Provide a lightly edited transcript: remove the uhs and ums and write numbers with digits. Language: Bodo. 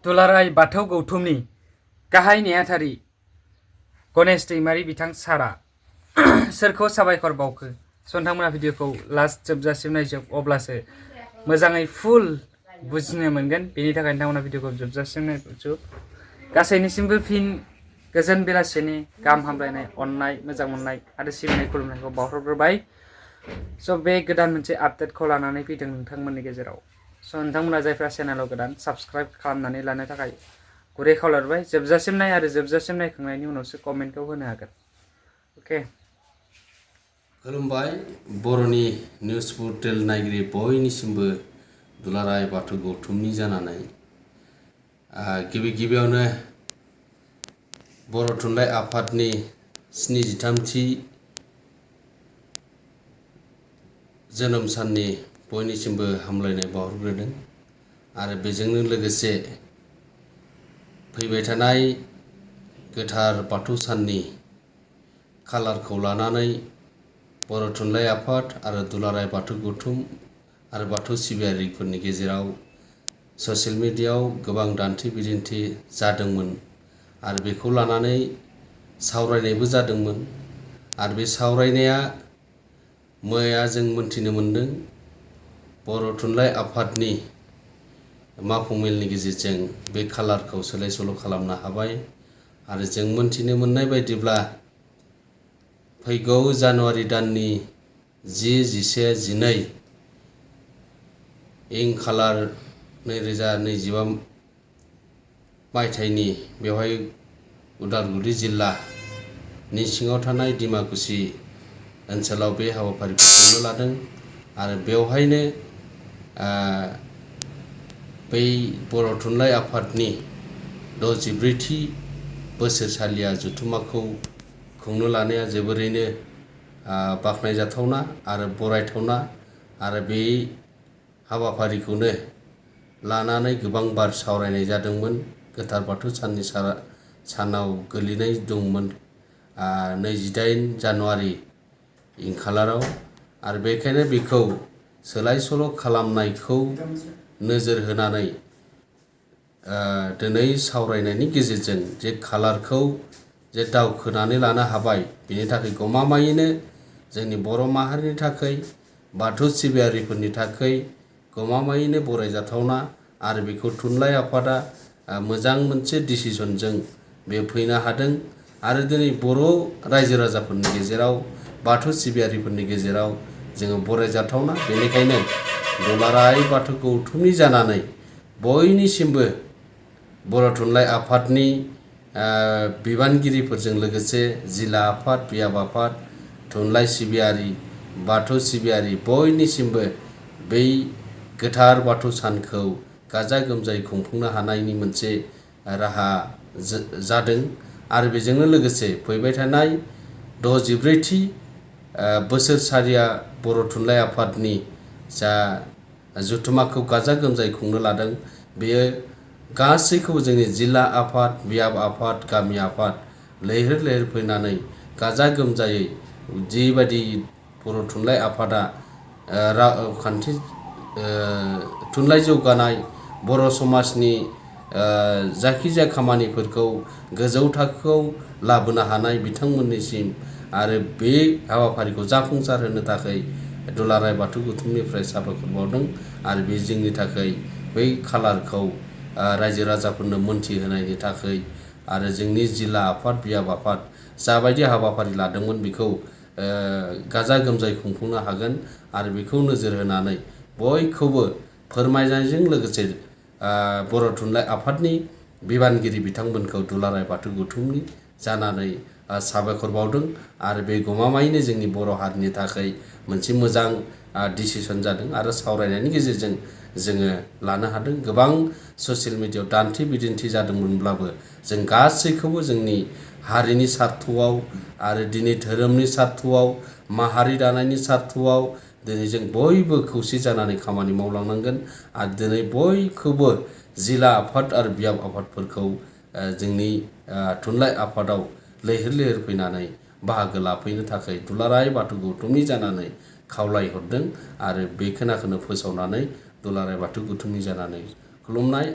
दुलाराय बाथौ गौथुमनि गाहाय नेहाथारि गणेश दैमारि बिथां सारा सोरखौ साबायखर बावखो नोंथांमोना भिडिअखौ लास्ट जोबजासिम नायजोब अब्लासो मोजाङै फुल बुजिनो मोनगोन। बेनि थाखाय नोंथांमोना भिडिअखौ जोबजासिम नायजोब। गासैनिसिमबो फिन गोजोन बेलासिनि गाहाम हामलायनाय अननाय मोजां मोननाय आरो सिबिनाय खुलुमनायखौ बावहरग्रोबाय। बे गोदान मोनसे आपडेटखौ लानानै फैदों नोंथांमोननि गेजेराव। नोंथांमोना जायफ्रा चेनेलाव गोदान साबस्क्राइब खालामनानै लानो थाखाय गुरै खावलायबाय। जोबजासिम नाय आरो जोबजासिम नायखांनायनि उनावसो कमेन्टखौ होनो हागोन। अके। खुलुमबाय बर'नि निउस पर्टेल नायगिरि बयनिसिमबो दुलाराय बाथौ गौथुमनि जानानै गिबियावनो बर' थुनलाइ आफादनि 73थि जोनोम साननि बयनिसिमबो हामलायनाय बावहरग्रोदों आरो बेजोंनो लोगोसे फैबाय थानाय गोथार बाथौ साननि खालारखौ लानानै बर' थुनलाइ आफाद आरो दुलाराय बाथौ गौथुम आरो बाथौ सिबियारिफोरनि गेजेराव ससियेल मिडियायाव गोबां दान्थे बिदान्थे जादोंमोन आरो बेखौ लानानै सावरायनायबो जादोंमोन आरो बे सावरायनाया मैया जों मोनथिनो मोनदों बर' थुनलाइ आफादनि मावफुंमेलनि गेजेरजों बे खालारखौ सोलाय सोल' खालामनो हाबाय आरो जों मोनथिनो मोननाय बायदिब्ला फैगौ जानुवारि दाननि 10, 11, 12 इं खालार 2025 मायथाइनि बेवहाय उदालगुरि जिल्लानि सिङाव थानाय डिमाकुसि ओनसोलाव बे हाबाफारिखौ खुंनो लादों आरो बेवहायनो बै बर' थुनलाइ आफादनि 64थि बोसोरसालिया जथुम्माखौ खुंनो लानाया जोबोरैनो बाख्नायजाथावना आरो बरायथावना आरो बे हाबाफारिखौनो लानानै गोबां बार सावरायनाय जादोंमोन। गोथार बाथौ साननि सानाव गोलैनाय दंमोन 28 जानुवारि इं खालाराव आरो बेखायनो बेखौ सोलाय सोल' खालामनायखौ नोजोर होनानै दिनै सावरायनायनि गेजेरजों जे खालारखौ जे दावखोनानै लानो हाबाय बेनि थाखाय गमामायैनो जोंनि बर' माहारिनि थाखाय बाथौ सिबियारिफोरनि थाखाय गमामायैनो बरायजाथावना आरो बेखौ थुनलाइ आफादा मोजां मोनसे डिसिजनजों बे फैनो हादों आरो दिनै बर' रायजो राजाफोरनि गेजेराव बाथौ सिबियारिफोरनि गेजेराव जोङो बरायजाथावना। बेनिखायनो दुलाराय बाथौ गौथुमनि जानानै बयनिसिमबो बर' थुनलाइ आफादनि बिबानगिरिफोरजों लोगोसे जिल्ला आफाद बियाब आफाद थुनलाइ सिबियारि बाथौ सिबियारि बयनिसिमबो बै गोथार बाथौ सानखौ गाजा गोमजायै खुंफुंनो हानायनि मोनसे राहा जादों आरो बेजोंनो लोगोसे फैबाय थानाय 64थि बोसोरसालिया बर' थुनलाइ आफादनि जा जथुम्माखौ गाजा गोमजायै खुंनो लादों बेयो गासैखौबो जोंनि जिल्ला आफाद बियाब आफाद गामि आफाद लैहोर लैहोर फैनानै गाजा गोमजायै जिबायदि बर' थुनलाइ आफादा रावखान्थि थुनलाइ जौगानाय बर' समाजनि जायखिजाया खामानिफोरखौ गोजौ थाखोआव लाबोनो हानाय बिथांमोननिसिम आरो बे हाबाफारिखौ जाफुंसार होनो थाखाय दुलाराय बाथौ गौथुमनिफ्राय साबायखर बावदों आरो बे जोंनि थाखाय बै खालारखौ रायजो राजाफोरनो मोनथिहोनायनि थाखाय आरो जोंनि जिल्ला आफाद बियाब आफाद जाबायदि हाबाफारि लादोंमोन बेखौ गाजा गोमजायै खुंफुंनो हागोन आरो बेखौ नोजोर होनानै बयखौबो फोरमायनायजों लोगोसे बर' थुनलाइ आफादनि बिबानगिरि बिथांमोनखौ दुलाराय बाथौ गौथुमनि जानानै साबायखर बावदों आरो बे गमामायैनो जोंनि बर' हारिनि थाखाय मोनसे मोजां डिसिसन जादों आरो सावरायनायनि गेजेरजों जोङो लानो हादों। गोबां ससियेल मिडियायाव दान्थे बिदान्थे जादोंमोनब्लाबो जों गासैखौबो जोंनि हारिनि सार्थआव आरो दिनै धोरोमनि सार्थआव माहारि दानायनि सार्थआव दिनै जों बयबो खौसे जानानै खामानि मावलांनांगोन आरो दिनै बयखौबो जिल्ला आफाद आरो बियाब आफादफोरखौ जोंनि थुनलाइ आफादाव लैहोर लैहोर फैनानै बाहागो लाफैनो थाखाय दुलाराय बाथौ गौथुमनि जानानै खावलायहरदों आरो बे खोनाखौनो फोसावनानै दुलाराय बाथौ गौथुमनि जानानै खुलुमनाय